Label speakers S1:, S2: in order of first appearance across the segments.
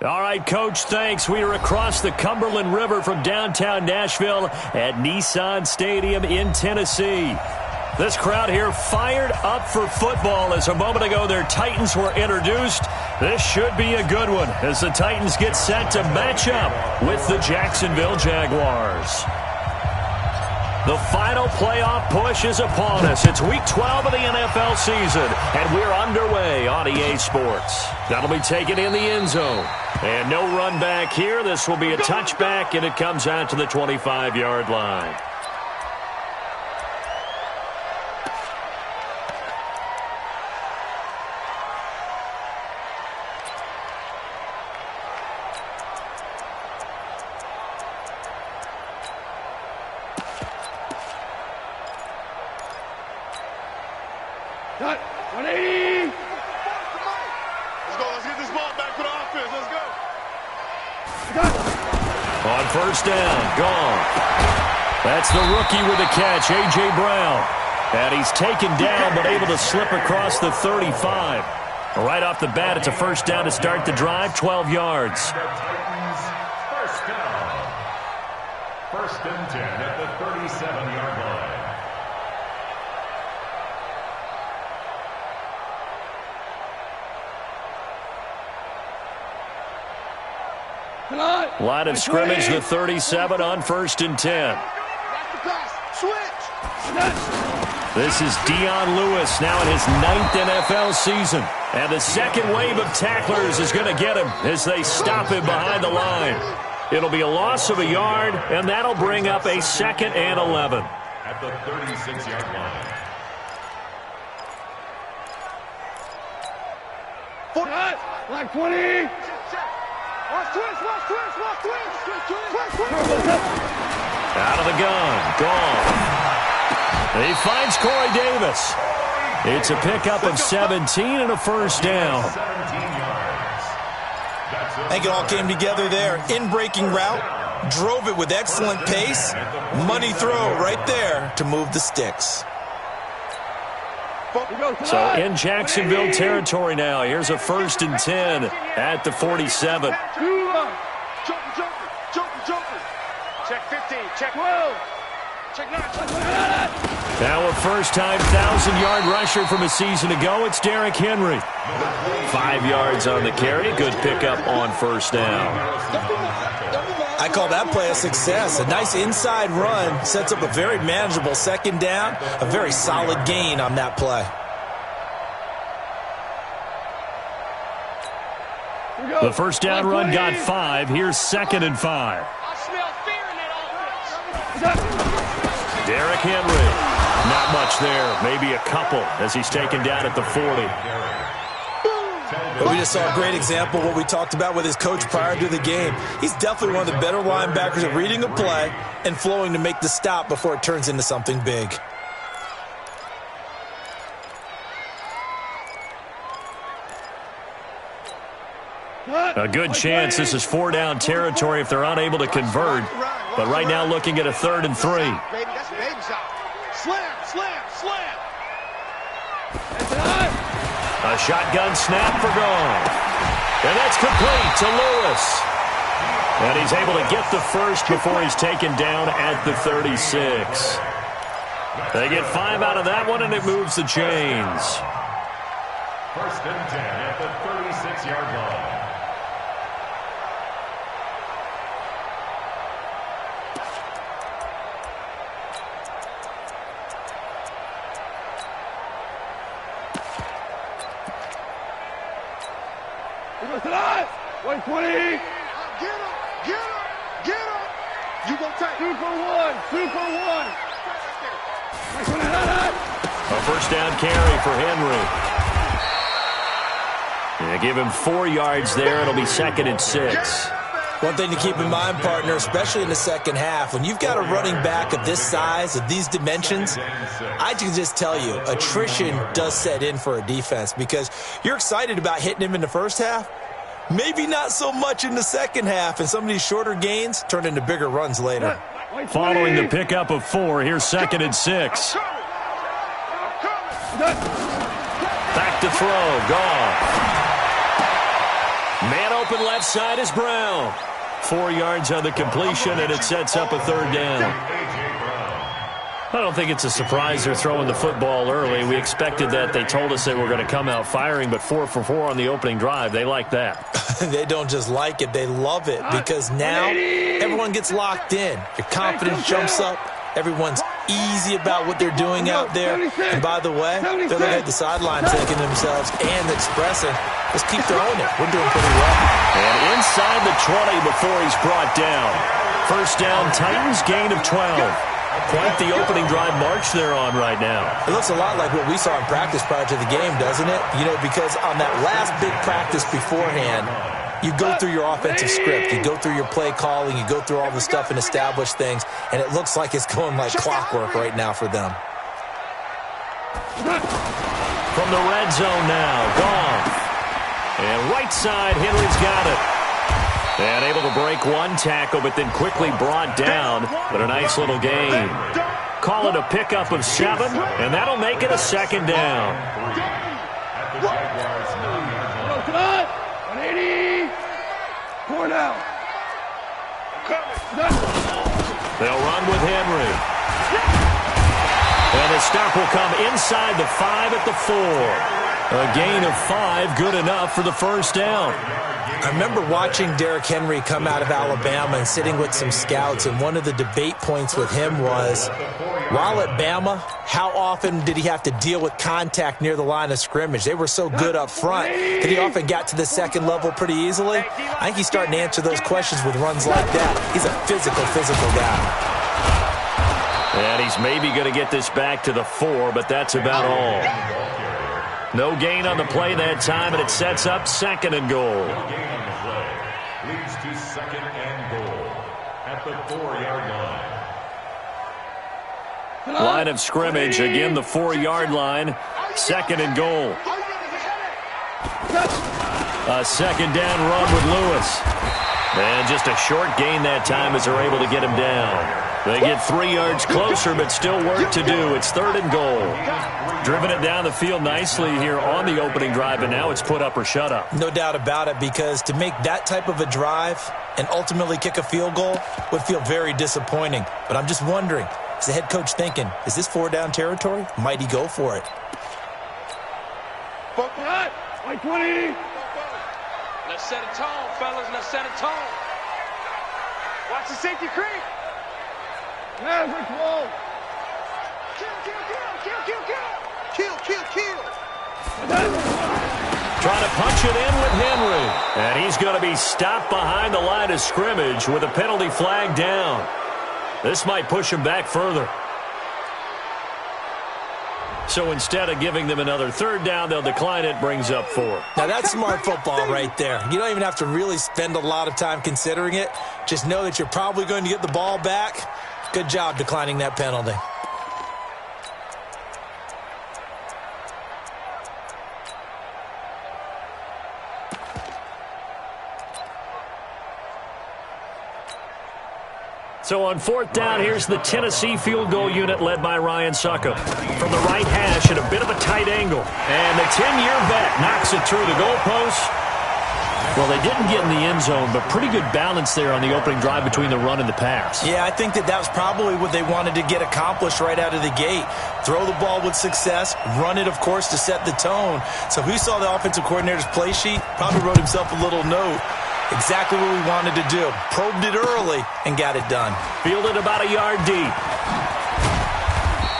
S1: All right, Coach, thanks. We are across the Cumberland River from downtown Nashville at Nissan Stadium in Tennessee. This crowd here fired up for football as a moment ago their Titans were introduced. This should be a good one as the Titans get set to match up with the Jacksonville Jaguars. The final playoff push is upon us. It's Week 12 of the NFL season, and we're underway on EA Sports. That'll be taken in the end zone. And no run back here. This will be a touchback, and it comes out to the 25-yard line.
S2: Cut. 180.
S3: Let's go. Let's get this ball back for the offense. Let's go.
S2: Cut.
S1: On first down, gone. That's the rookie with the catch, A.J. Brown. And he's taken down but able to slip across the 35. Right off the bat, it's a first down to start the drive, 12 yards.
S4: First down. First and 10 at the 37-yard line.
S1: Line of scrimmage, the 37 on first and 10. This is Dion Lewis now in his 9th NFL season. And the second wave of tacklers is going to get him as they stop him behind the line. It'll be a loss of a yard, and that'll bring up a 2nd and 11.
S4: At the 36-yard line.
S2: Like 20.
S1: Out of the gun, gone. He finds Corey Davis. It's a pickup of 17 and a first down.
S5: I think it all came together there. In-breaking route, drove it with excellent pace. Money throw right there to move the sticks.
S1: So in Jacksonville territory now. Here's a first and 10 at the 47.
S3: Check 15. Check 12. Check 9.
S1: Now a first-time 1,000-yard rusher from a season ago. It's Derrick Henry. 5 yards on the carry. Good pickup on first down.
S5: I call that play a success. A nice inside run sets up a very manageable second down. A very solid gain on that play.
S1: The first down run got 5. Here's 2nd and 5.
S3: I smell fear in that offense.
S1: Derrick Henry. Not much there. Maybe a couple as he's taken down at the 40.
S5: We just saw a great example of what we talked about with his coach prior to the game. He's definitely one of the better linebackers at reading a play and flowing to make the stop before it turns into something big.
S1: A good chance this is 4-down territory if they're unable to convert. But right now looking at a 3rd and 3.
S3: Baby, that's a baby shot. Slam, slam, slam.
S1: A shotgun snap for gone. And that's complete to Lewis. And he's able to get the first before he's taken down at the 36. They get 5 out of that one, and it moves the chains.
S4: First and 10 at the 36-yard line.
S2: Tonight, 120.
S3: Get him, get him, get him. You gonna take
S2: 2 for 1, 2 for 1.
S1: A first down carry for Henry. They give him 4 yards there. It'll be 2nd and 6.
S5: One thing to keep in mind, partner, especially in the second half, when you've got a running back of this size, of these dimensions, I can just tell you, attrition does set in for a defense because you're excited about hitting him in the first half. Maybe not so much in the second half, and some of these shorter gains turn into bigger runs later.
S1: Following the pickup of 4, here's 2nd and 6. Back to throw, gone. Man open left side is Brown. 4 yards on the completion, and it sets up a third down. I don't think it's a surprise they're throwing the football early. We expected that. They told us they were going to come out firing, but 4 for 4 on the opening drive. They like that.
S5: They don't just like it. They love it because now everyone gets locked in. Your confidence jumps up. Everyone's easy about what they're doing out there. And by the way, they're looking at the sideline thinking to themselves and expressing, let's keep throwing it. We're doing pretty well.
S1: And inside the 20 before he's brought down. First down, Titans, gain of 12. Quite the opening drive march they're on right now.
S5: It looks a lot like what we saw in practice prior to the game, doesn't it? You know, because on that last big practice beforehand, you go through your offensive script. You go through your play calling. You go through all the stuff and establish things. And it looks like it's going like clockwork right now for them.
S1: From the red zone now, Goff. And right side, Henry's got it. And able to break one tackle, but then quickly brought down. But a nice little gain. Call it a pickup of 7, and that'll make it a second down.
S2: 180. 4 down.
S1: They'll run with Henry. And the stop will come inside the 5 at the 4. A gain of 5, good enough for the first down.
S5: I remember watching Derrick Henry come out of Alabama and sitting with some scouts, and one of the debate points with him was, while at Bama, how often did he have to deal with contact near the line of scrimmage? They were so good up front that he often got to the second level pretty easily. I think he's starting to answer those questions with runs like that. He's a physical guy.
S1: And he's maybe going to get this back to the 4, but that's about all. No gain on the play that time, and it sets up 2nd and goal.
S4: Leads to 2nd and goal at the 4-yard line.
S1: Line of scrimmage, again the 4-yard line. 2nd and goal. A second down run with Lewis. And just a short gain that time as they're able to get him down. They get 3 yards closer, but still work to do. It's 3rd and goal. Driven it down the field nicely here on the opening drive, and now it's put up or shut up.
S5: No doubt about it, because to make that type of a drive and ultimately kick a field goal would feel very disappointing. But I'm just wondering, is the head coach thinking, is this 4-down territory? Might he go for it?
S2: Like 20.
S3: Let's set a tone, fellas. Let's set a tone. Watch the safety creep.
S2: Maverick wall.
S3: Kill, kill, kill, kill, kill, kill. Kill, kill, kill.
S1: Trying to punch it in with Henry. And he's going to be stopped behind the line of scrimmage with a penalty flag down. This might push him back further. So instead of giving them another 3rd down, they'll decline it, brings up 4.
S5: Now that's smart football right there. You don't even have to really spend a lot of time considering it. Just know that you're probably going to get the ball back. Good job declining that penalty.
S1: So on 4th down, here's the Tennessee field goal unit led by Ryan Suckup. From the right hash at a bit of a tight angle. And the 10-year vet knocks it through the goalpost. Well, they didn't get in the end zone, but pretty good balance there on the opening drive between the run and the pass.
S5: Yeah, I think that was probably what they wanted to get accomplished right out of the gate. Throw the ball with success, run it, of course, to set the tone. So who saw the offensive coordinator's play sheet? Probably wrote himself a little note. Exactly what we wanted to do. Probed it early and got it done.
S1: Fielded about a yard deep.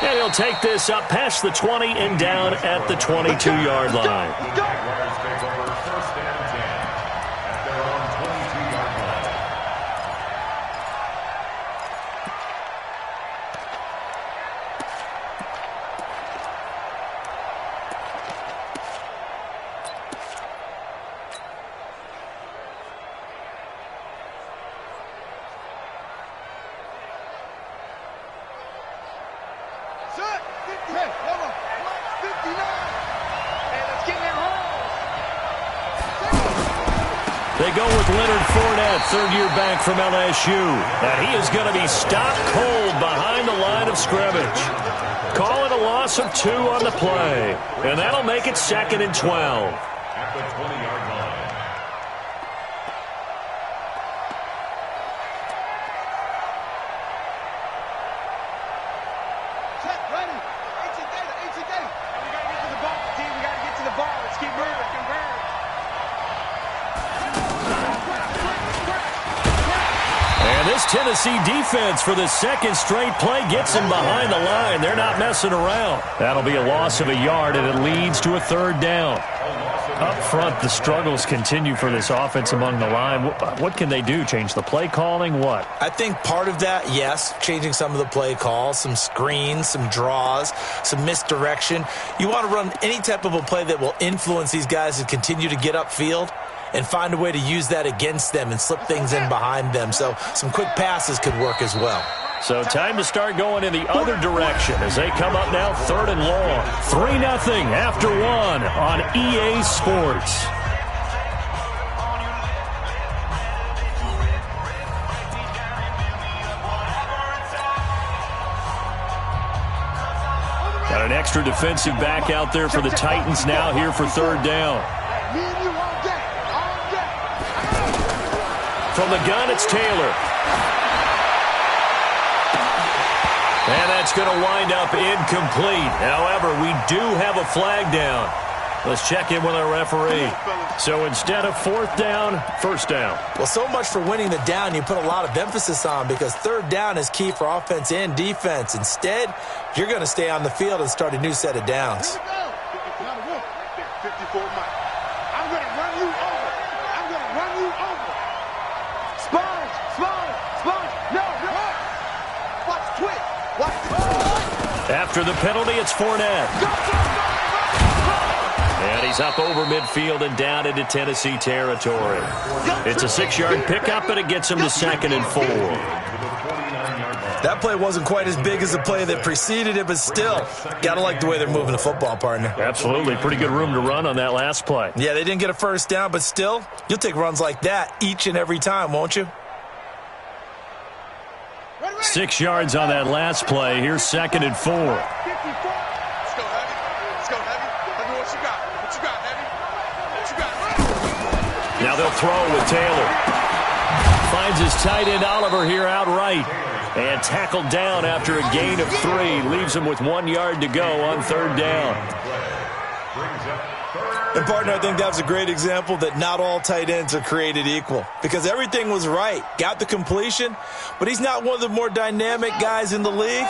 S1: And he'll take this up past the 20 and down at the 22-yard line.
S4: Jaguars take over 1st and 10 at their own 22-yard line.
S1: They go with Leonard Fournette, 3rd-year back from LSU. And he is going to be stopped cold behind the line of scrimmage. Call it a loss of 2 on the play. And that'll make it 2nd and 12.
S4: At the 20-yard line.
S1: This Tennessee defense for the second straight play gets him behind the line. They're not messing around. That'll be a loss of a yard, and it leads to a third down. Up front, the struggles continue for this offense among the line. What can they do? Change the play calling? What?
S5: I think part of that, yes, changing some of the play calls, some screens, some draws, some misdirection. You want to run any type of a play that will influence these guys to continue to get upfield and find a way to use that against them and slip things in behind them. So some quick passes could work as well.
S1: So time to start going in the other direction as they come up now 3rd and long. 3-0 after 1 on EA Sports. Got an extra defensive back out there for the Titans now here for 3rd down. From the gun, it's Taylor. And that's going to wind up incomplete. However, we do have a flag down. Let's check in with our referee. So instead of 4th down, 1st down.
S5: Well, so much for winning the down you put a lot of emphasis on, because 3rd down is key for offense and defense. Instead, you're going to stay on the field and start a new set of downs.
S2: 54 miles. I'm going to run you over. I'm going to run you over. Sponge. No. Watch twitch.
S1: After the penalty, it's Fournette. And he's up over midfield and down into Tennessee territory. It's a 6-yard pickup, and it gets him to 2nd and 4.
S5: That play wasn't quite as big as the play that preceded it, but still, got to like the way they're moving the football, partner.
S1: Absolutely. Pretty good room to run on that last play.
S5: Yeah, they didn't get a 1st down, but still, you'll take runs like that each and every time, won't you?
S1: 6 yards on that last play. Here's 2nd and 4.
S3: Let's go, Heavy. Heavy, what you got? Heavy?
S1: Now they'll throw with Taylor. Finds his tight end Oliver here outright. And tackled down after a gain of 3. Leaves him with 1 yard to go on 3rd down.
S5: And, partner, I think that was a great example that not all tight ends are created equal, because everything was right. Got the completion, but he's not one of the more dynamic guys in the league.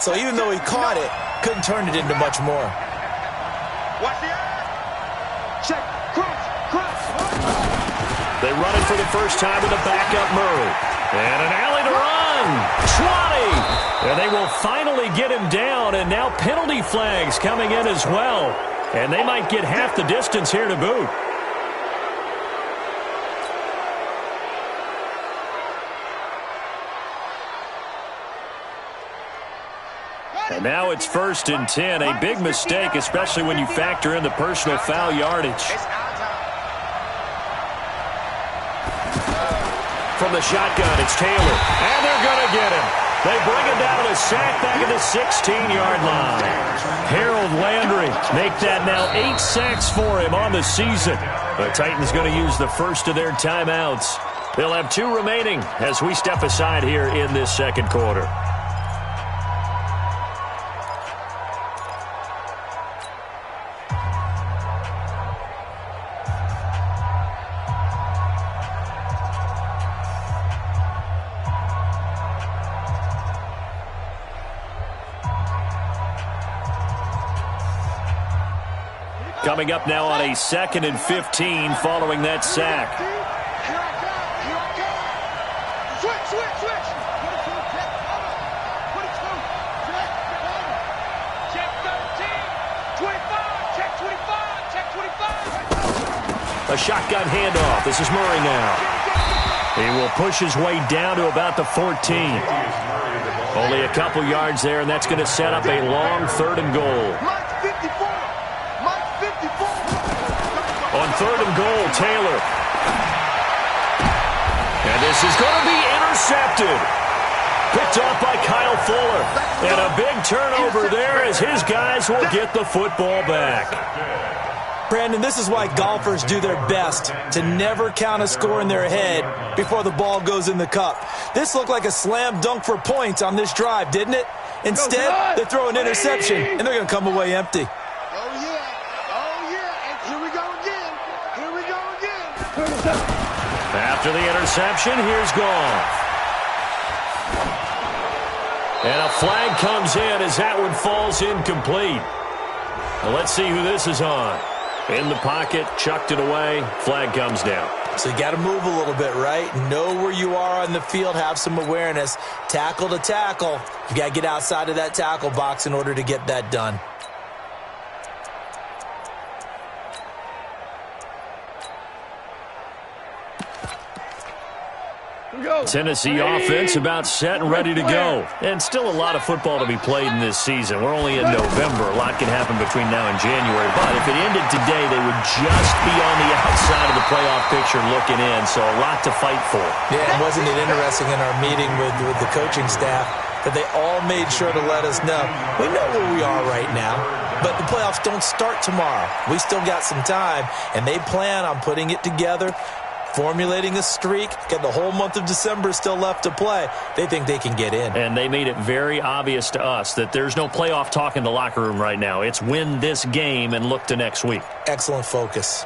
S5: So even though he caught it, couldn't turn it into much more.
S2: Watch the eye. Check. Crunch.
S1: They run it for the first time with a backup Murray. And an alley to run. 20. And they will finally get him down, and now penalty flags coming in as well. And they might get half the distance here to boot. And now it's 1st and 10. A big mistake, especially when you factor in the personal foul yardage. From the shotgun, it's Taylor. And they're going to get him. They bring him down a sack back at the 16-yard line. Harold Landry make that now 8 sacks for him on the season. The Titans going to use the first of their timeouts. They'll have 2 remaining as we step aside here in this 2nd quarter. Coming up now on a 2nd and 15 following that sack.
S2: Switch. Check 13. 25. Check 25.
S1: A shotgun handoff. This is Murray now. He will push his way down to about the 14. Only a couple yards there, and that's going to set up a long 3rd and goal. On 3rd and goal, Taylor. And this is going to be intercepted. Picked off by Kyle Fuller. And a big turnover there as his guys will get the football back.
S5: Brandon, this is why golfers do their best to never count a score in their head before the ball goes in the cup. This looked like a slam dunk for points on this drive, didn't it? Instead, they throw an interception, and they're going to come away empty.
S1: After the interception, here's Goff. And a flag comes in as that one falls incomplete. Now let's see who this is on. In the pocket, chucked it away, flag comes down.
S5: So you got to move a little bit, right? Know where you are on the field, have some awareness. Tackle to tackle. You got to get outside of that tackle box in order to get that done.
S1: Tennessee offense about set and ready to go. And still a lot of football to be played in this season. We're only in November. A lot can happen between now and January. But if it ended today, they would just be on the outside of the playoff picture looking in. So a lot to fight for.
S5: Yeah, and wasn't it interesting in our meeting with the coaching staff that they all made sure to let us know, we know where we are right now, but the playoffs don't start tomorrow. We still got some time, and they plan on putting it together, formulating a streak, got the whole month of December still left to play. They think they can get in.
S1: And they made it very obvious to us that there's no playoff talk in the locker room right now. It's win this game and look to next week.
S5: Excellent focus.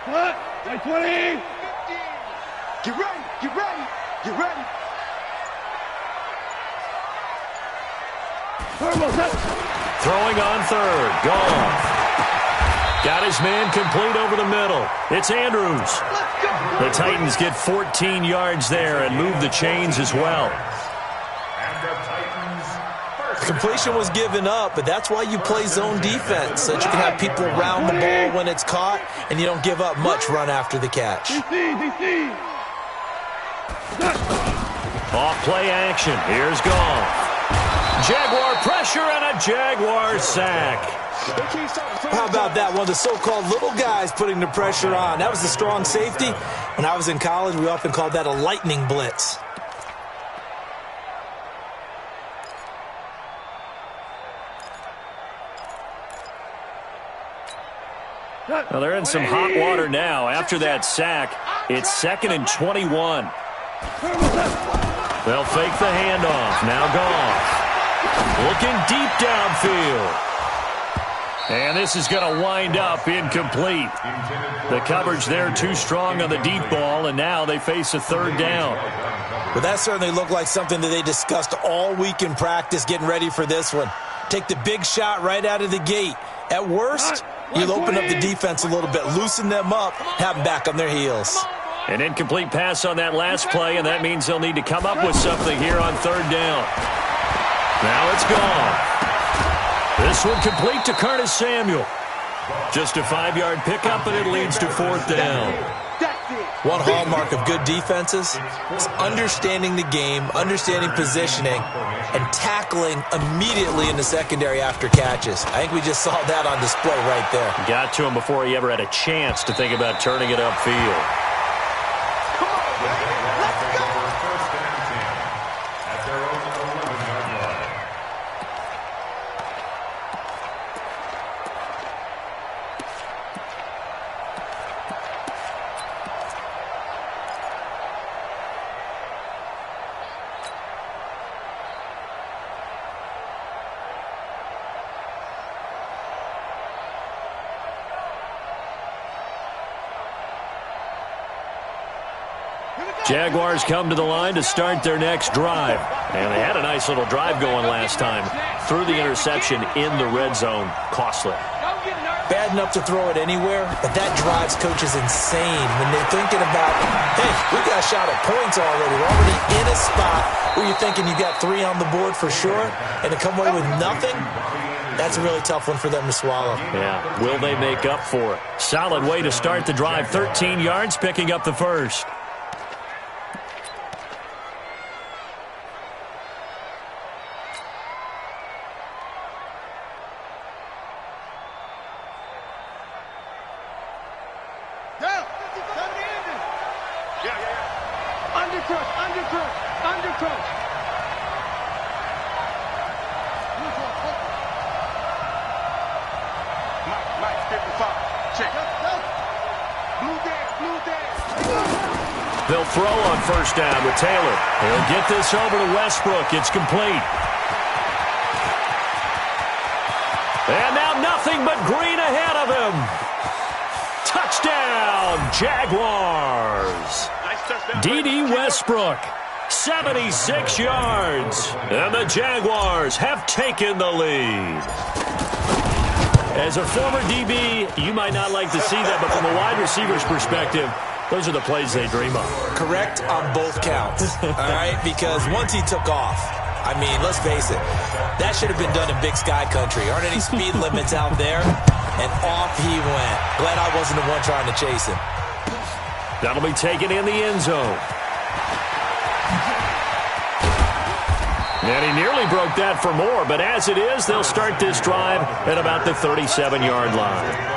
S2: What? 20. Get ready, get ready, get ready.
S1: Throwing on third, Goff. Got his man complete over the middle. It's Andrews. The Titans get 14 yards there and move the chains as well.
S5: Completion was given up, but that's why you play zone defense, so that you can have people around the ball when it's caught, and you don't give up much run after the catch.
S1: Off play action. Here's Goff. Jaguar pressure and a Jaguar sack.
S5: How about that? One of the so-called little guys putting the pressure on. That was a strong safety. When I was in college, we often called that a lightning blitz.
S1: Well, they're in some hot water now. After that sack, it's 2nd and 21. They'll fake the handoff. Now Goff. Looking deep downfield. And this is going to wind up incomplete. The coverage there too strong on the deep ball, and now they face a third down.
S5: Well, that certainly looked like something that they discussed all week in practice getting ready for this one. Take the big shot right out of the gate. At worst, you'll open up the defense a little bit, loosen them up, have them back on their heels.
S1: An incomplete pass on that last play, and that means they'll need to come up with something here on third down. Now it's gone. This one complete to Curtis Samuel. Just a 5-yard pickup, and it leads to 4th down.
S5: One hallmark of good defenses is understanding the game, understanding positioning, and tackling immediately in the secondary after catches. I think we just saw that on display right there.
S1: Got to him before he ever had a chance to think about turning it upfield. Jaguars come to the line to start their next drive. And they had a nice little drive going last time. Threw the interception in the red zone. Costly.
S5: Bad enough to throw it anywhere, but that drives coaches insane when they're thinking about, hey, we got a shot at points already. We're already in a spot where you're thinking you got 3 on the board for sure, and to come away with nothing, that's a really tough one for them to swallow.
S1: Yeah, will they make up for it? Solid way to start the drive. 13 yards, picking up the first. They'll throw on first down with Taylor. He'll get this over to Westbrook. It's complete. And now nothing but green ahead of him. Touchdown, Jaguars.
S2: Nice touchdown.
S1: D.D. Westbrook, 76 yards. And the Jaguars have taken the lead. As a former DB, you might not like to see that, but from a wide receiver's perspective, those are the plays they dream of.
S5: Correct on both counts, all right? Because once he took off, I mean, let's face it, that should have been done in Big Sky Country. Aren't any speed limits out there? And off he went. Glad I wasn't the one trying to chase him.
S1: That'll be taken in the end zone. And he nearly broke that for more, but as it is, they'll start this drive at about the 37-yard line.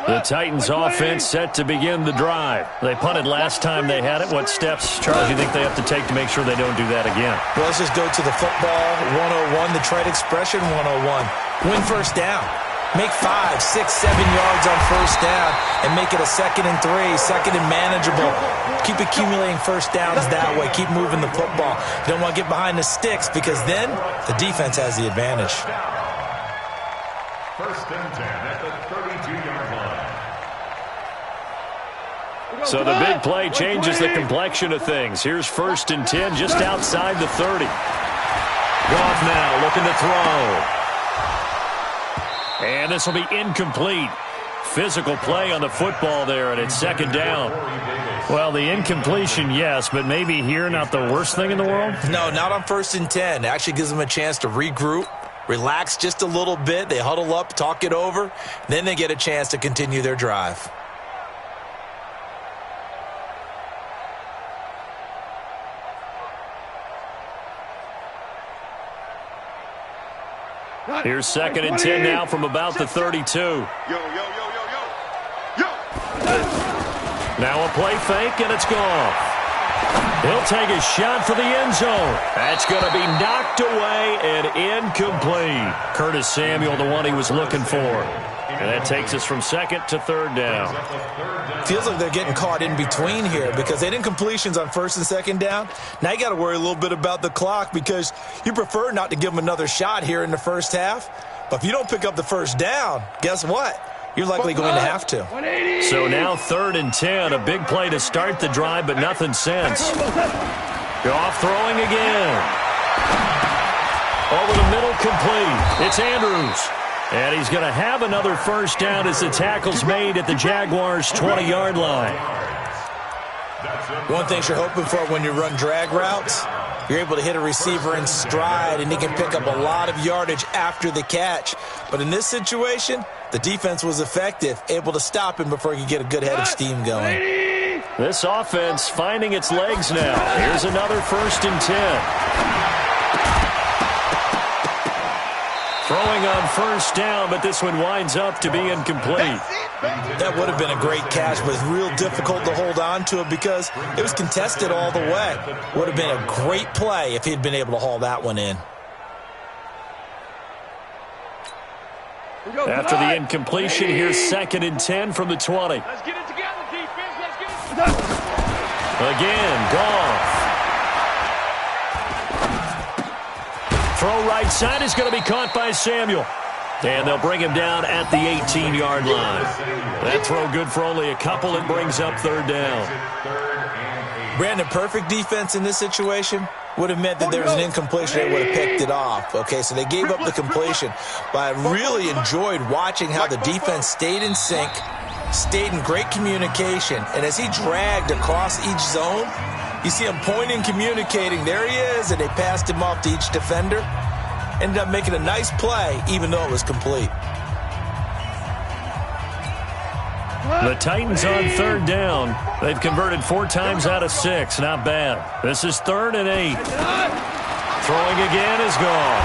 S1: The Titans offense set to begin the drive. They punted last time they had it. What steps, Charles, do you think they have to take to make sure they don't do that again?
S5: Well, let's just go to the football 101, the trade expression 101. Win first down. Make 5, 6, 7 yards on first down and make it a 2nd and 3, second and manageable. Keep accumulating first downs that way. Keep moving the football. You don't want to get behind the sticks because then the defense has the advantage.
S4: First and 10 at the 32-yard line.
S1: So the big play changes the complexion of things. Here's first and 10 just outside the 30. Goff now looking to throw. And this will be incomplete. Physical play on the football there, and it's second down. Well, the incompletion, yes, but maybe here not the worst thing in the world?
S5: No, not on first and 10. It actually gives them a chance to regroup, relax just a little bit. They huddle up, talk it over. Then they get a chance to continue their drive.
S1: Here's second and 10 now from about the 32.
S2: Yo.
S1: Now a play fake, and it's gone. He'll take a shot for the end zone. That's going to be knocked away and incomplete. Curtis Samuel, the one he was looking for. And that takes us from second to third down.
S5: Feels like they're getting caught in between here because they didn't completions on first and second down. Now you got to worry a little bit about the clock because you prefer not to give them another shot here in the first half. But if you don't pick up the first down, guess what? You're likely going to have to.
S1: So now third and 10, a big play to start the drive, but nothing since. Goff throwing again. Over the middle, complete. It's Andrews. And he's going to have another first down as the tackle's made at the Jaguars' 20-yard line.
S5: One thing you're hoping for when you run drag routes, you're able to hit a receiver in stride, and he can pick up a lot of yardage after the catch. But in this situation, the defense was effective, able to stop him before he could get a good head of steam going.
S1: This offense finding its legs now. Here's another first and 10. Throwing on first down, but this one winds up to be incomplete.
S5: That would have been a great catch, but it's real difficult to hold on to it because it was contested all the way. Would have been a great play if he'd been able to haul that one in.
S1: After the incompletion, here's second and 10 from the 20.
S3: Let's get it together, defense. Let's get it together.
S1: Again, Goff. Throw right side is going to be caught by Samuel. And they'll bring him down at the 18-yard line. That throw good for only a couple. It brings up third down.
S5: Brandon, perfect defense in this situation would have meant that there was an incompletion. They would have picked it off. Okay, so they gave up the completion. But I really enjoyed watching how the defense stayed in sync, stayed in great communication. And as he dragged across each zone, you see him pointing, communicating. There he is, and they passed him off to each defender. Ended up making a nice play, even though it was complete.
S1: The Titans on third down. They've converted 4 times out of 6. Not bad. This is 3rd and 8. Throwing again is gone.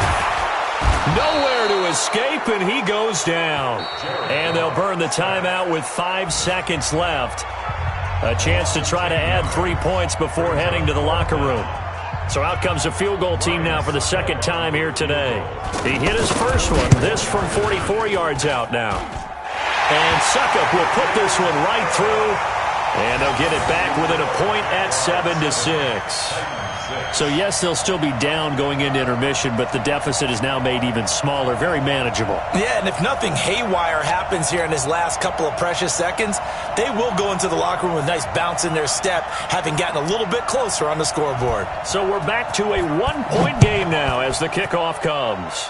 S1: Nowhere to escape, and he goes down. And they'll burn the timeout with 5 seconds left. A chance to try to add 3 points before heading to the locker room. So out comes a field goal team now for the second time here today. He hit his first one, this from 44 yards out now. And Suckup will put this one right through, and they'll get it back within a point at 7-6. So, yes, they'll still be down going into intermission, but the deficit is now made even smaller, very manageable.
S5: Yeah, and if nothing haywire happens here in his last couple of precious seconds, they will go into the locker room with a nice bounce in their step, having gotten a little bit closer on the scoreboard.
S1: So we're back to a one-point game now as the kickoff comes.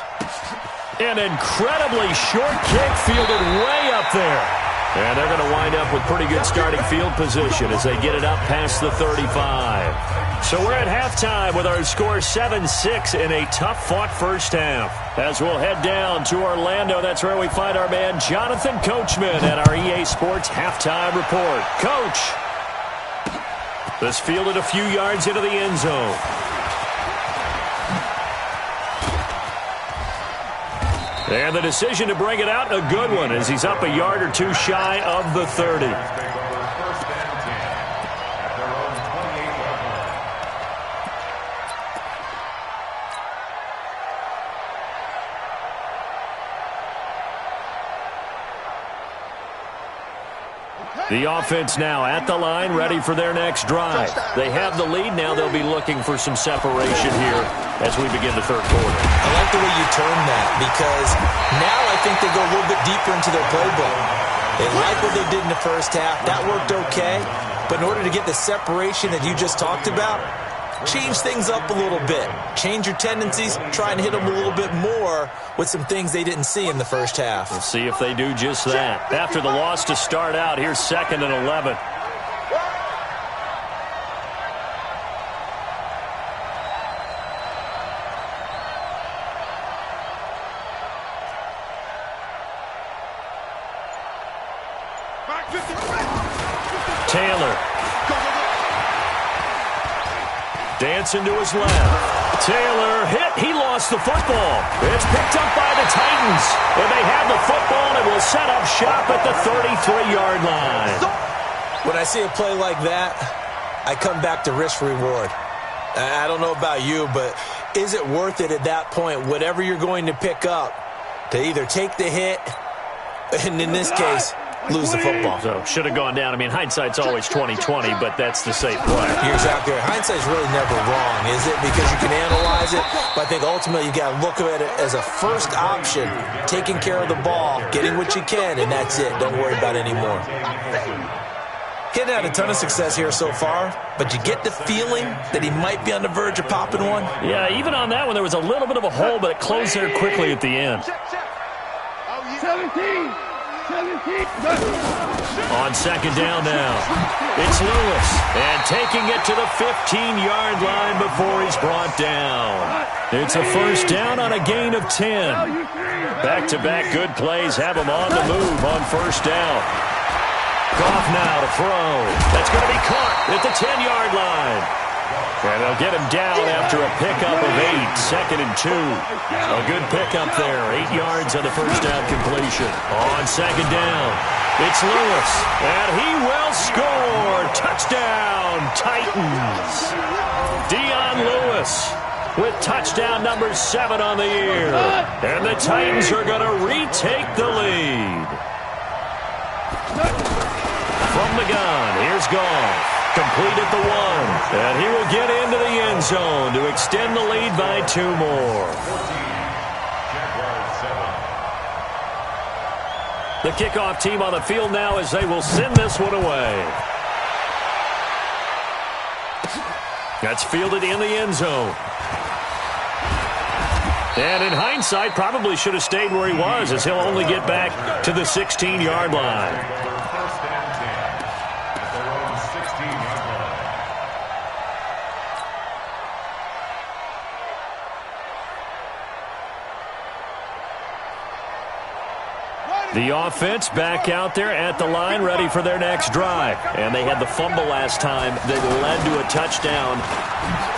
S1: An incredibly short kick fielded way up there. And they're going to wind up with pretty good starting field position as they get it up past the 35. So we're at halftime with our score 7-6 in a tough-fought first half. As we'll head down to Orlando, that's where we find our man Jonathan Coachman at our EA Sports Halftime Report. Coach, this fielded a few yards into the end zone. And the decision to bring it out, a good one, as he's up a yard or two shy of the 30. The offense now at the line, ready for their next drive. They have the lead. Now they'll be looking for some separation here as we begin the third quarter.
S5: I like the way you term that, because now I think they go a little bit deeper into their playbook. They like what they did in the first half. That worked okay. But in order to get the separation that you just talked about, change things up a little bit. Change your tendencies. Try and hit them a little bit more with some things they didn't see in the first half.
S1: We'll see if they do just that. After the loss to start out, here's 2nd and 11. Taylor. Dancing to his left. Taylor hit. He lost the football. It's picked up by the Titans. And they have the football and will set up shop at the 33-yard line.
S5: When I see a play like that, I come back to risk reward. I don't know about you, but is it worth it at that point, whatever you're going to pick up, to either take the hit, and in this case, lose the football?
S1: So, should have gone down. I mean, hindsight's always 20/20, but that's the safe play.
S5: You're exactly right. Hindsight's really never wrong, is it? Because you can analyze it, but I think ultimately you got to look at it as a first option, taking care of the ball, getting what you can, and that's it. Don't worry about it anymore. He hadn't had a ton of success here so far, but you get the feeling that he might be on the verge of popping one.
S1: Yeah, even on that one, there was a little bit of a hole, but it closed there quickly at the end.
S2: 17.
S1: On 2nd down now, it's Lewis, and taking it to the 15-yard line before he's brought down. It's a first down on a gain of 10. Back-to-back good plays have him on the move on first down. Goff now to throw. That's going to be caught at the 10-yard line. And they'll get him down after a pickup of 8, 2nd and 2. A good pickup there, 8 yards on the first down completion. On 2nd down, it's Lewis, and he will score. Touchdown, Titans. Dion Lewis with touchdown number 7 on the year. And the Titans are going to retake the lead. From the gun, here's Goff. Complete at the 1. And he will get into the end zone to extend the lead by 2 more. The kickoff team on the field now as they will send this one away. That's fielded in the end zone. And in hindsight, probably should have stayed where he was, as he'll only get back to the 16-yard line. The offense back out there at the line, ready for their next drive. And they had the fumble last time that led to a touchdown.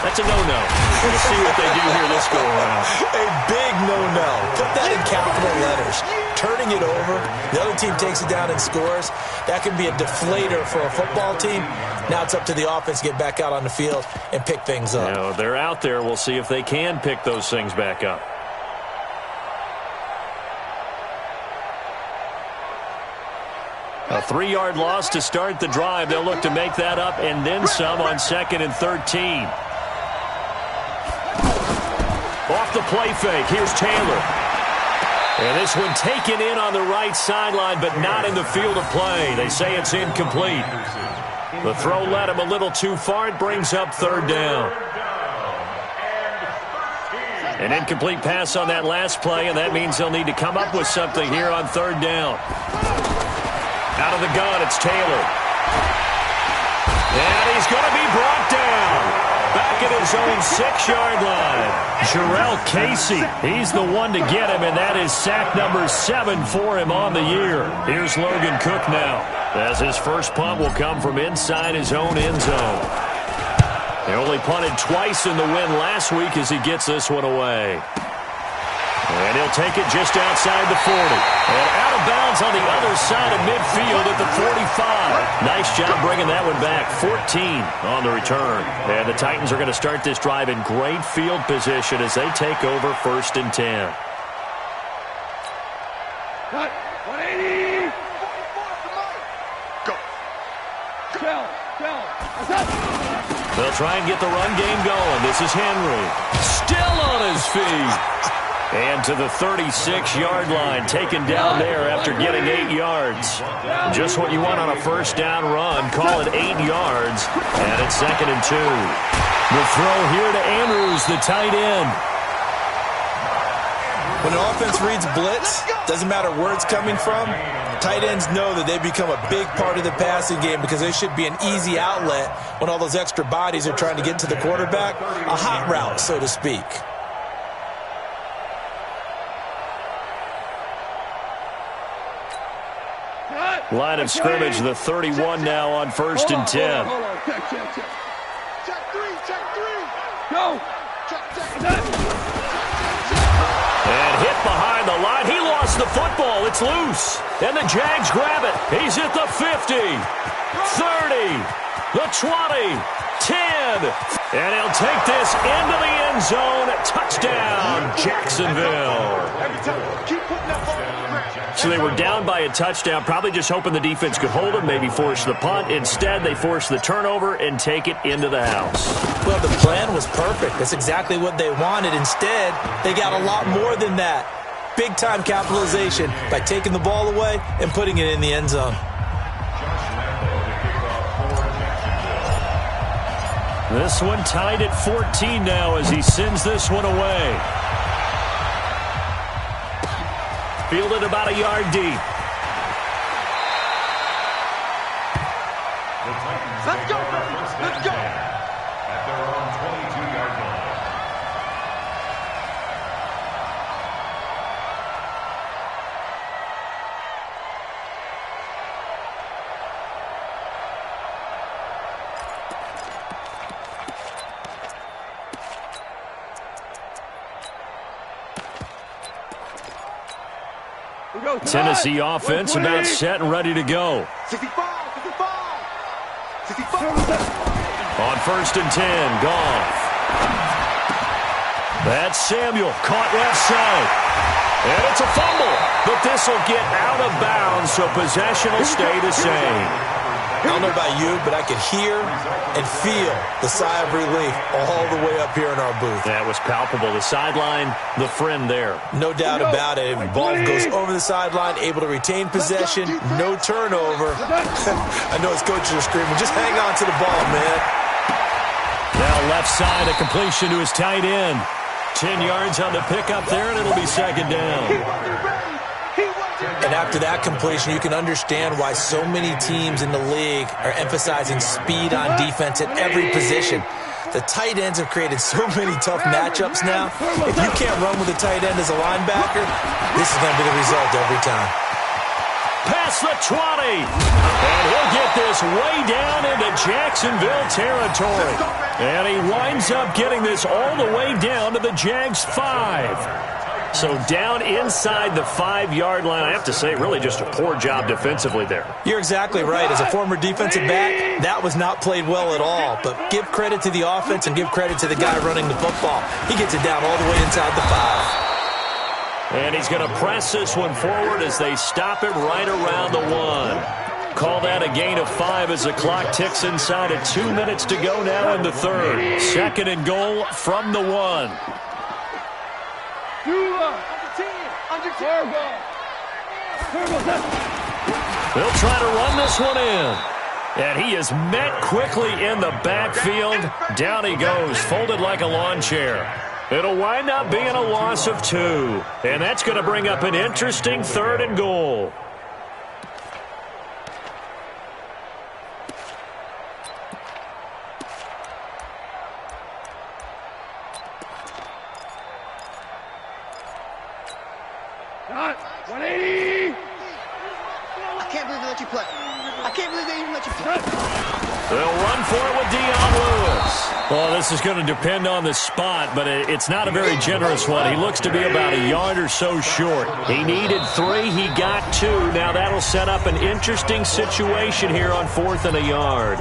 S1: That's a no-no. We'll see what they do here this go-around.
S5: A big no-no. Put that in capital letters. Turning it over, the other team takes it down and scores. That can be a deflator for a football team. Now it's up to the offense to get back out on the field and pick things up.
S1: You know, they're out there. We'll see if they can pick those things back up. A 3-yard loss to start the drive. They'll look to make that up and then some on 2nd and 13. Off the play fake, here's Taylor. And this one taken in on the right sideline, but not in the field of play. They say it's incomplete. The throw led him a little too far. It brings up third down. An incomplete pass on that last play, and that means they'll need to come up with something here on third down. Out of the gun, it's Taylor. And he's going to be brought down. Back at his own 6-yard line. Jarrell Casey, he's the one to get him, and that is sack number 7 for him on the year. Here's Logan Cook now, as his first punt will come from inside his own end zone. He only punted twice in the win last week as he gets this one away. And he'll take it just outside the 40. And out of bounds on the other side of midfield at the 45. Nice job bringing that one back. 14 on the return. And the Titans are going to start this drive in great field position as they take over 1st and 10.
S2: Cut. 180. Go.
S1: They'll try and get the run game going. This is Henry. Still on his feet. And to the 36-yard line, taken down there after getting 8 yards. Just what you want on a first down run. Call it 8 yards. And it's 2nd and 2. The throw here to Andrews, the tight end.
S5: When an offense reads blitz, doesn't matter where it's coming from, tight ends know that they become a big part of the passing game because they should be an easy outlet when all those extra bodies are trying to get to the quarterback. A hot route, so to speak.
S1: Line of scrimmage, the 31 now on 1st and 10.
S2: Hold on. Check 3. Go.
S1: And hit behind the line. He lost the football. It's loose. And the Jags grab it. He's at the 50, 30, the 20, 10. And he'll take this into the end zone. Touchdown, Jacksonville.
S2: Keep putting that ball on the ground.
S1: So they were down by a touchdown, probably just hoping the defense could hold them, maybe force the punt. Instead, they force the turnover and take it into the house.
S5: Well, the plan was perfect. That's exactly what they wanted. Instead, they got a lot more than that. Big-time capitalization by taking the ball away and putting it in the end zone.
S1: This one tied at 14 now as he sends this one away. Fielded about a yard deep.
S2: Let's go, baby. Let's go.
S4: At their own 22-yard line.
S1: Tennessee offense about set and ready to go.
S2: 65.
S1: On 1st and 10, Goff. That's Samuel, caught left side. And it's a fumble, but this will get out of bounds, so possession will stay the same.
S5: I don't know about you, but I could hear and feel the sigh of relief all the way up here in our booth.
S1: That was palpable. The sideline, the friend there.
S5: No doubt about it. The ball goes over the sideline, able to retain possession, no turnover. I know his coaches are screaming, just hang on to the ball, man.
S1: Now left side, a completion to his tight end. 10 yards on the pickup there, and it'll be 2nd down.
S5: And after that completion, you can understand why so many teams in the league are emphasizing speed on defense at every position. The tight ends have created so many tough matchups now. If you can't run with a tight end as a linebacker, this is going to be the result every time.
S1: Past the 20. And he'll get this way down into Jacksonville territory. And he winds up getting this all the way down to the Jags 5. So down inside the 5-yard line. I have to say, really just a poor job defensively there.
S5: You're exactly right. As a former defensive back, that was not played well at all. But give credit to the offense and give credit to the guy running the football. He gets it down all the way inside the 5.
S1: And he's going to press this one forward as they stop him right around the 1. Call that a gain of 5 as the clock ticks inside of 2 minutes to go now in the 3rd. 2nd and goal from the 1. They'll try to run this one in. And he is met quickly in the backfield. Down he goes, folded like a lawn chair. It'll wind up being a loss of 2. And that's going to bring up an interesting 3rd and goal. They'll run for it with Dion Lewis. Well, this is going to depend on the spot, but it's not a very generous one. He looks to be about a yard or so short. He needed 3. He got 2. Now that'll set up an interesting situation here on 4th and a yard.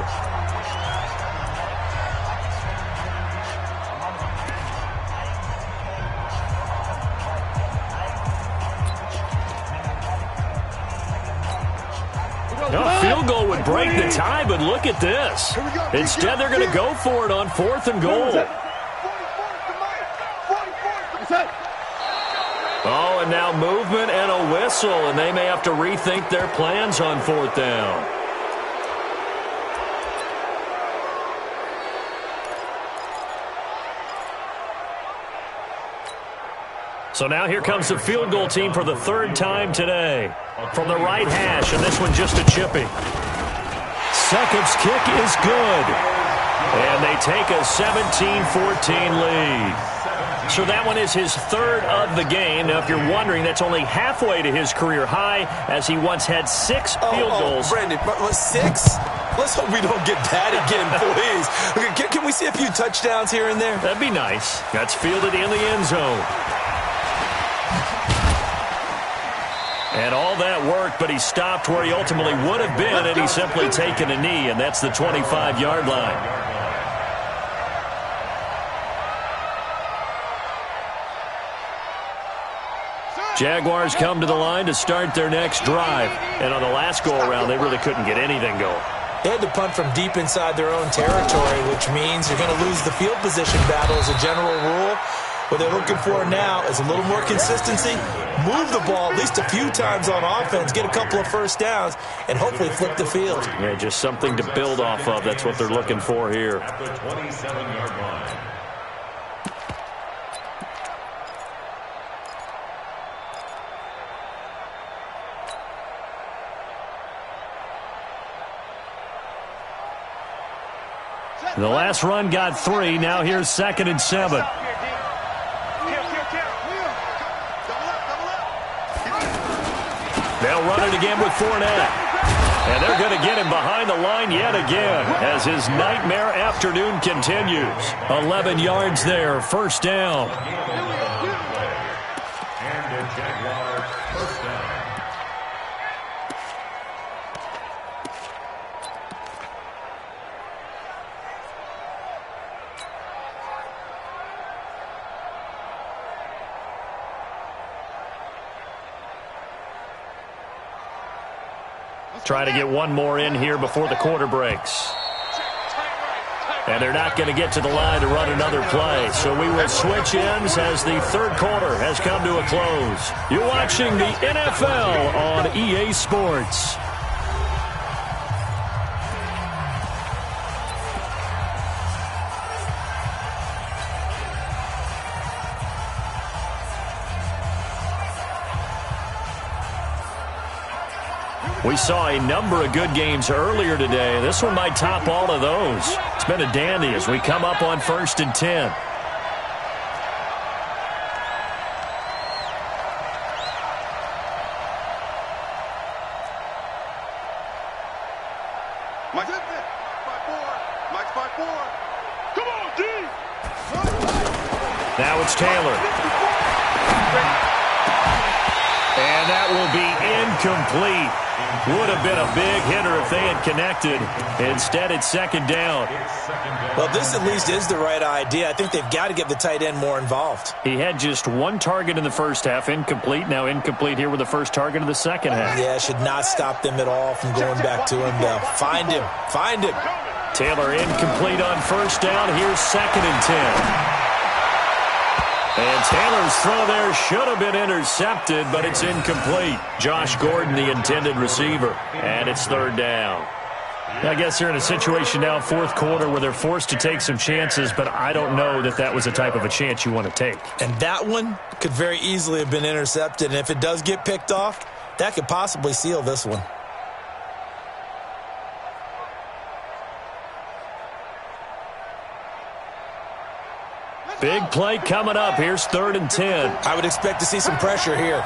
S1: A field goal would break the tie, but look at this. Instead, they're going to go for it on 4th and goal. Oh, and now movement and a whistle, and they may have to rethink their plans on 4th down. So now here comes the field goal team for the 3rd time today. From the right hash, and this one just a chippy. Sekup's kick is good. And they take a 17-14 lead. So that one is his 3rd of the game. Now, if you're wondering, that's only halfway to his career high, as he once had 6 field goals.
S5: Brandon, 6? Let's hope we don't get that again, please. Can we see a few touchdowns here and there?
S1: That'd be nice. That's fielded in the end zone. And all that worked, but he stopped where he ultimately would have been, and he's simply taken a knee, and that's the 25-yard line. Jaguars come to the line to start their next drive. And on the last go-around, they really couldn't get anything going.
S5: They had to punt from deep inside their own territory, which means you're going to lose the field position battle as a general rule. What they're looking for now is a little more consistency, move the ball at least a few times on offense, get a couple of first downs, and hopefully flip the field.
S1: Yeah, just something to build off of. That's what they're looking for here.
S4: The 27-yard line.
S1: The last run got 3. Now here's 2nd and 7. They'll run it again with Fournette. And they're going to get him behind the line yet again as his nightmare afternoon continues. 11 yards there, 1st down.
S4: And the Jaguars, 1st down.
S1: Try to get one more in here before the quarter breaks. And they're not going to get to the line to run another play. So we will switch ends as the 3rd quarter has come to a close. You're watching the NFL on EA Sports. We saw a number of good games earlier today. This one might top all of those. It's been a dandy as we come up on 1st and 10.
S2: Come on, D!
S1: Now it's Taylor. And that will be incomplete. Would have been a big hitter if they had connected. Instead, it's 2nd down.
S5: Well, this at least is the right idea. I think they've got to get the tight end more involved.
S1: He had just 1 target in the first half, incomplete. Now incomplete here with the first target of the second half.
S5: Yeah, should not stop them at all from going back to him, though. Find him. Find him.
S1: Taylor incomplete on 1st down. Here's 2nd and 10. And Taylor's throw there should have been intercepted, but it's incomplete. Josh Gordon, the intended receiver, and it's third down. I guess they're in a situation now, fourth quarter, where they're forced to take some chances, but I don't know that that was the type of a chance you want to take.
S5: And that one could very easily have been intercepted, and if it does get picked off, that could possibly seal this one.
S1: Big play coming up. Here's 3rd and 10.
S5: I would expect to see some pressure here.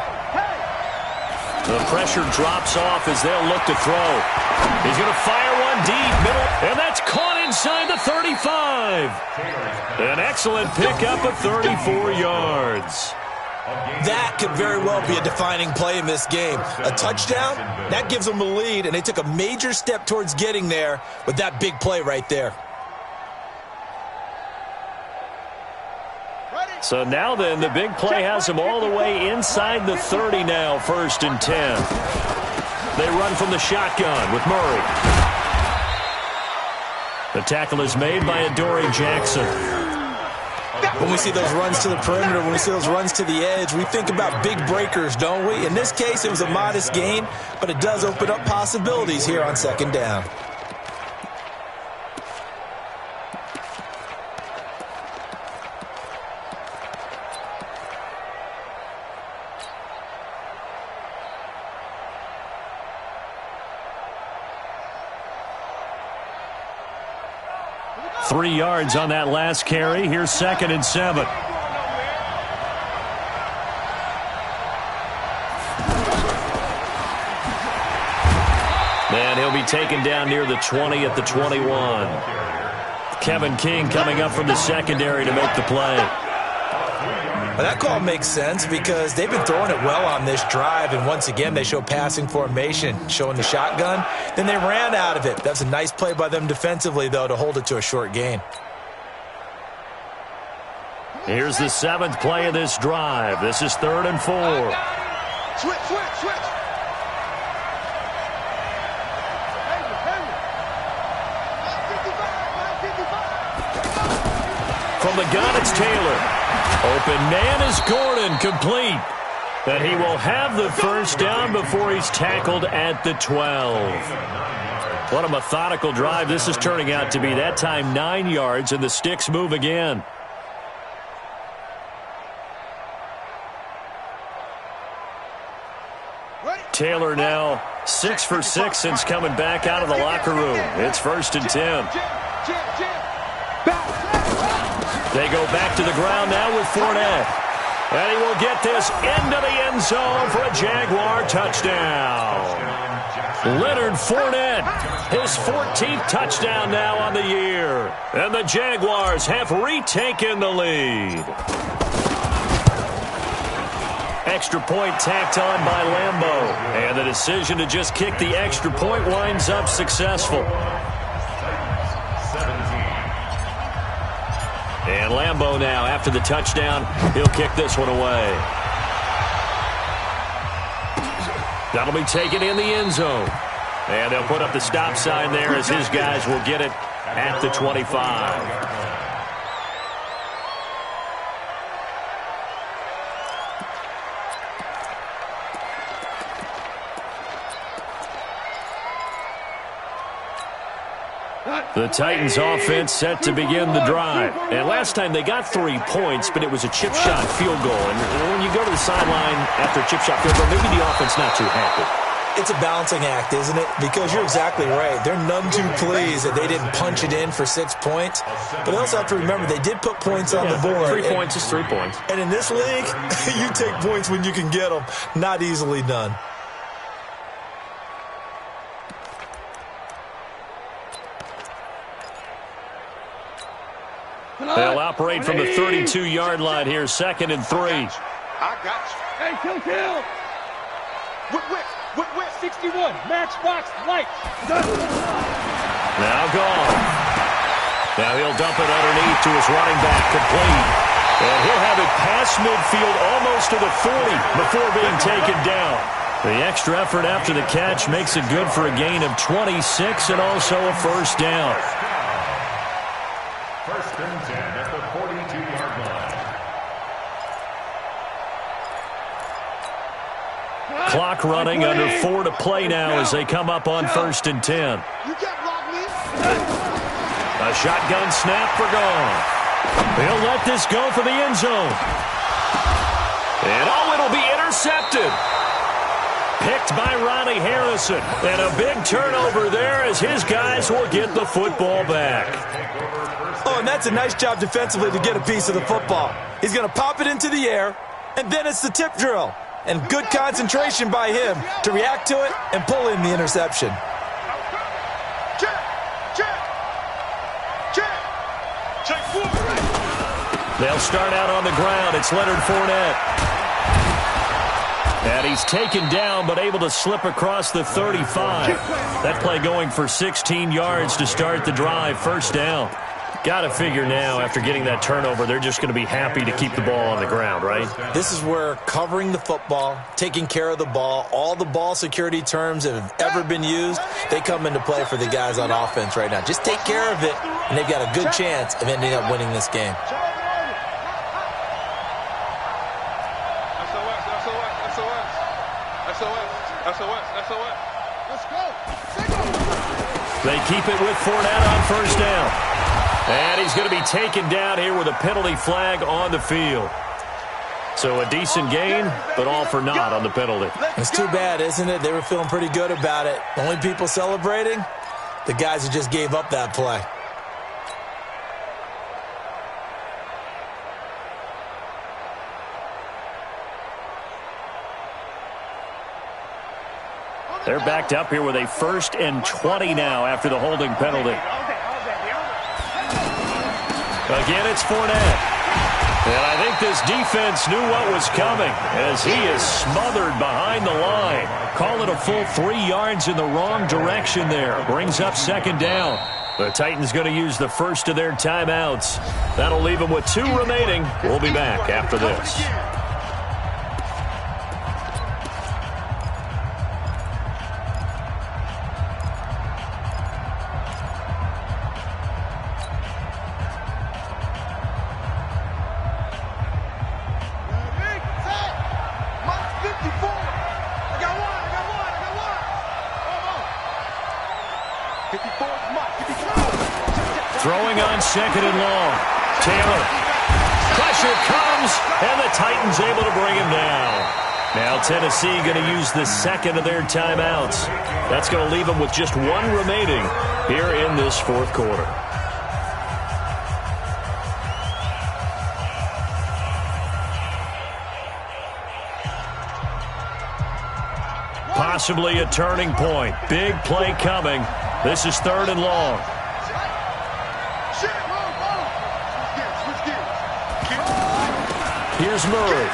S1: The pressure drops off as they'll look to throw. He's going to fire one deep, middle, and that's caught inside the 35. An excellent pickup of 34 yards.
S5: That could very well be a defining play in this game. A touchdown, that gives them a lead, and they took a major step towards getting there with that big play right there.
S1: So now then, the big play has them all the way inside the 30 now, 1st and 10. They run from the shotgun with Murray. The tackle is made by Adoree Jackson.
S5: When we see those runs to the perimeter, when we see those runs to the edge, we think about big breakers, don't we? In this case, it was a modest gain, but it does open up possibilities here on 2nd down.
S1: Three yards on that last carry. Here's 2nd and 7. And he'll be taken down near the 20 at the 21. Kevin King coming up from the secondary to make the play.
S5: Well, that call makes sense because they've been throwing it well on this drive, and once again they show passing formation, showing the shotgun. Then they ran out of it. That's a nice play by them defensively, though, to hold it to a short gain.
S1: Here's the 7th play of this drive. This is 3rd and 4.
S2: Switch.
S1: From the gun, it's Taylor. Open man is Gordon, complete. That he will have the 1st down before he's tackled at the 12. What a methodical drive this is turning out to be. That time 9 yards, and the sticks move again. Taylor now 6 for 6 since coming back out of the locker room. It's 1st and 10. They go back to the ground now with Fournette. And he will get this into the end zone for a Jaguar touchdown. Leonard Fournette, his 14th touchdown now on the year. And the Jaguars have retaken the lead. Extra point tacked on by Lambeau. And the decision to just kick the extra point winds up successful. And Lambeau now, after the touchdown, he'll kick this one away. That'll be taken in the end zone. And they'll put up the stop sign there as his guys will get it at the 25. The Titans offense set to begin the drive. And last time they got 3 points, but it was a chip shot field goal. And when you go to the sideline after a chip shot field goal, maybe the offense not too happy.
S5: It's a balancing act, isn't it? Because you're exactly right. They're none too pleased that they didn't punch it in for 6 points. But they also have to remember they did put points on the board.
S1: 3 points is 3 points.
S5: And in this league, you take points when you can get them. Not easily done.
S1: They'll operate from the 32-yard line here, 2nd and 3.
S2: I got you.
S3: Hey, kill.
S2: Whip,
S3: 61, matchbox, light.
S1: Now gone. Now he'll dump it underneath to his running back, complete. And he'll have it past midfield almost to the 40 before being taken down. The extra effort after the catch makes it good for a gain of 26 and also a 1st down.
S4: 1st and 10 at the 42-yard line.
S1: Clock running, under 4 to play now as they come up on 1st and 10.
S2: You can't block me.
S1: A shotgun snap for gone. He'll let this go for the end zone. And it'll be intercepted. Picked by Ronnie Harrison. And a big turnover there as his guys will get the football back.
S5: Oh, and that's a nice job defensively to get a piece of the football. He's going to pop it into the air, and then it's the tip drill. And good concentration by him to react to it and pull in the interception.
S1: They'll start out on the ground. It's Leonard Fournette. And he's taken down but able to slip across the 35. That play going for 16 yards to start the drive. 1st down. Got to figure now, after getting that turnover, they're just going to be happy to keep the ball on the ground, right?
S5: This is where covering the football, taking care of the ball, all the ball security terms that have ever been used, they come into play for the guys on offense right now. Just take care of it, and they've got a good chance of ending up winning this game.
S2: SOS. Let's go.
S1: They keep it with Fournette on 1st down. And he's going to be taken down here with a penalty flag on the field. So a decent gain, but all for naught on the penalty.
S5: It's too bad, isn't it? They were feeling pretty good about it. Only people celebrating? The guys who just gave up that play.
S1: They're backed up here with a 1st and 20 now after the holding penalty. Again, it's Fournette. And I think this defense knew what was coming as he is smothered behind the line. Call it a full 3 yards in the wrong direction there. Brings up 2nd down. The Titans going to use the first of their timeouts. That'll leave them with 2 remaining. We'll be back after this. Throwing on 2nd and long. Taylor. Pressure comes, and the Titans able to bring him down. Now Tennessee going to use the 2nd of their timeouts. That's going to leave them with just 1 remaining here in this 4th quarter. Possibly a turning point. Big play coming. This is 3rd and long. Here's Murray.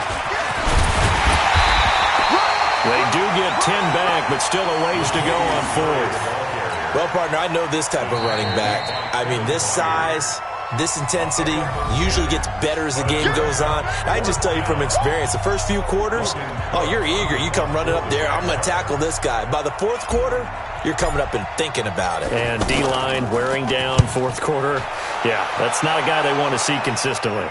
S1: They do get 10 back, but still a ways to go on 4th.
S5: Well, partner, I know this type of running back. I mean, this size, this intensity usually gets better as the game goes on. I just tell you from experience, the first few quarters, oh, you're eager. You come running up there, I'm going to tackle this guy. By the 4th quarter, you're coming up and thinking about it.
S1: And D-line wearing down 4th quarter. Yeah, that's not a guy they want to see consistently.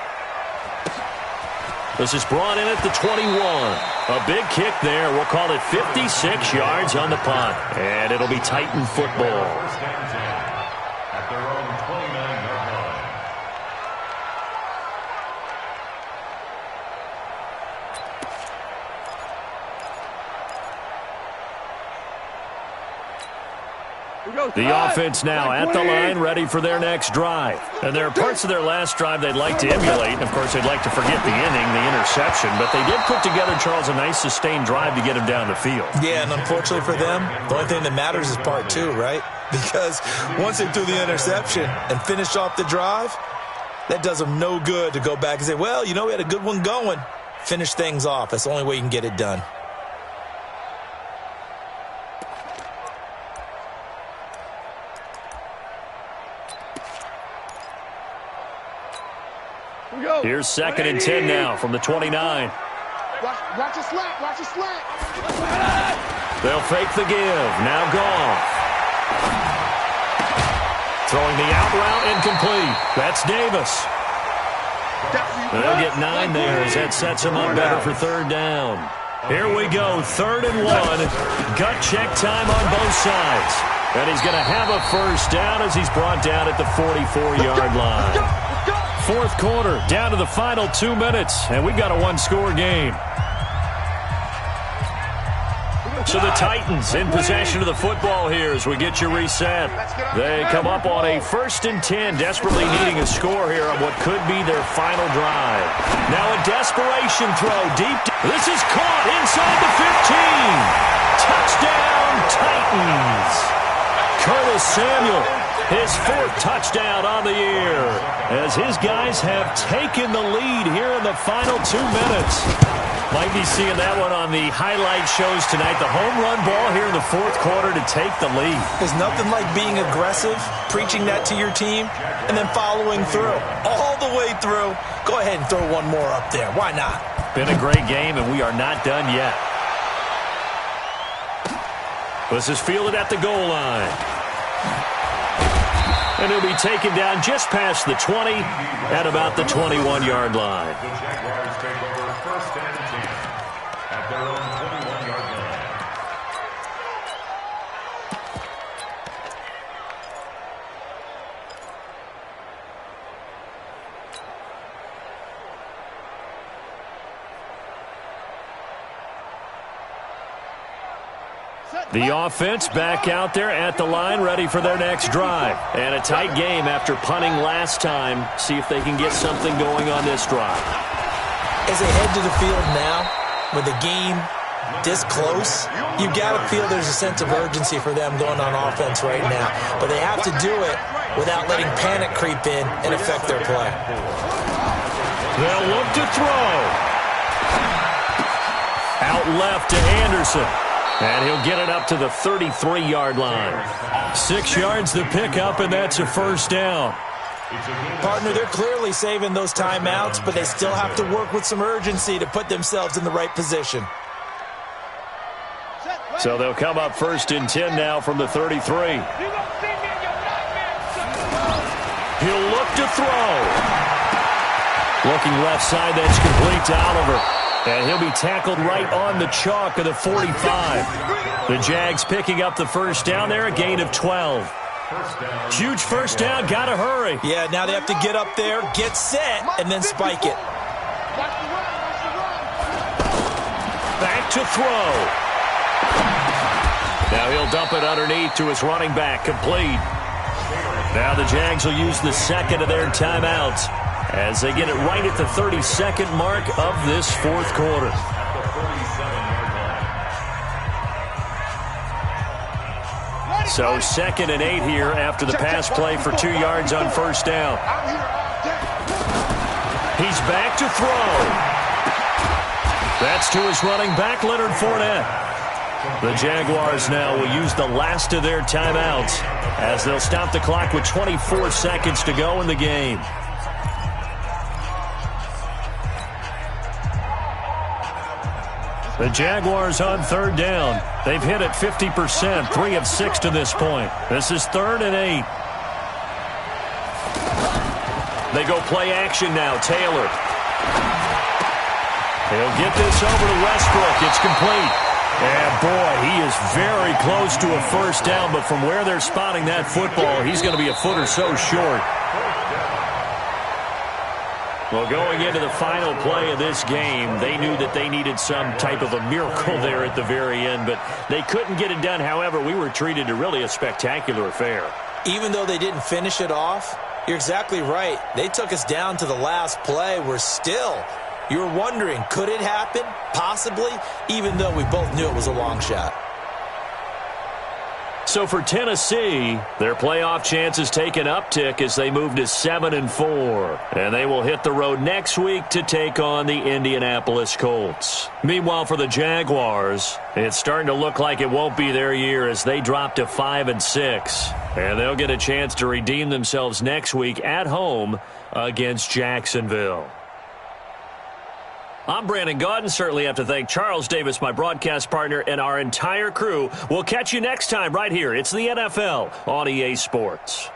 S1: This is brought in at the 21. A big kick there. We'll call it 56 yards on the punt. And it'll be Titan football.
S4: At their own 29-yard line.
S1: The offense now at the line, ready for their next drive. And there are parts of their last drive they'd like to emulate. And of course, they'd like to forget the inning, the interception. But they did put together, Charles, a nice sustained drive to get him down the field.
S5: Yeah, and unfortunately for them, the only thing that matters is part 2, right? Because once they threw the interception and finished off the drive, that does them no good to go back and say, well, you know, we had a good one going. Finish things off. That's the only way you can get it done.
S1: Here's 2nd and 10 now from the 29.
S2: Watch your slack. Watch your slack.
S1: They'll fake the give. Now Goff. Throwing the out route incomplete. That's Davis. They'll get 9 there as that sets him up better for 3rd down. Here we go, 3rd and 1. Gut check time on both sides. And he's going to have a first down as he's brought down at the 44-yard line. 4th quarter, down to the final 2 minutes, and we've got a one-score game. So the Titans in possession of the football here as we get you reset. They come up on a 1st and 10, desperately needing a score here on what could be their final drive. Now a desperation throw deep. This is caught inside the 15. Touchdown, Titans. Curtis Samuel, his 4th touchdown on the year, as his guys have taken the lead here in the final 2 minutes. Might be seeing that one on the highlight shows tonight. The home run ball here in the 4th quarter to take the lead.
S5: There's nothing like being aggressive, preaching that to your team, and then following through. All the way through. Go ahead and throw one more up there. Why not?
S1: Been a great game, and we are not done yet. This is fielded at the goal line. And he'll be taken down just past the 20 at about the 21-yard line.
S4: The Jaguars take over 1st and 10 at their own 21-yard line.
S1: The offense back out there at the line, ready for their next drive. And a tight game after punting last time. See if they can get something going on this drive.
S5: As they head to the field now, with the game this close, you've got to feel there's a sense of urgency for them going on offense right now. But they have to do it without letting panic creep in and affect their play.
S1: They'll look to throw. Out left to Anderson. And he'll get it up to the 33-yard line. 6 yards to pick up, and that's a first down.
S5: Partner, they're clearly saving those timeouts, but they still have to work with some urgency to put themselves in the right position.
S1: So they'll come up 1st and 10 now from the 33. He'll look to throw. Looking left side, that's complete to Oliver. And he'll be tackled right on the chalk of the 45. The Jags picking up the first down there, a gain of 12. Huge first down, gotta hurry.
S5: Yeah, now they have to get up there, get set, and then spike it.
S1: Back to throw. Now he'll dump it underneath to his running back, complete. Now the Jags will use the second of their timeouts as they get it right at the 32nd mark of this 4th quarter. So 2nd and 8 here after the pass play for 2 yards on first down. He's back to throw. That's to his running back, Leonard Fournette. The Jaguars now will use the last of their timeouts as they'll stop the clock with 24 seconds to go in the game. The Jaguars on 3rd down. They've hit it 50%, 3 of 6 to this point. This is 3rd and 8. They go play action now. Taylor. He'll get this over to Westbrook. It's complete. And, boy, he is very close to a first down, but from where they're spotting that football, he's going to be a foot or so short. Well, going into the final play of this game, they knew that they needed some type of a miracle there at the very end, but they couldn't get it done. However, we were treated to really a spectacular affair.
S5: Even though they didn't finish it off, you're exactly right. They took us down to the last play. We're still, you're wondering, could it happen? Possibly, even though we both knew it was a long shot.
S1: So for Tennessee, their playoff chances take an uptick as they move to 7-4. And they will hit the road next week to take on the Indianapolis Colts. Meanwhile, for the Jaguars, it's starting to look like it won't be their year as they drop to 5-6. And they'll get a chance to redeem themselves next week at home against Jacksonville. I'm Brandon Gaudin. Certainly have to thank Charles Davis, my broadcast partner, and our entire crew. We'll catch you next time right here. It's the NFL on EA Sports.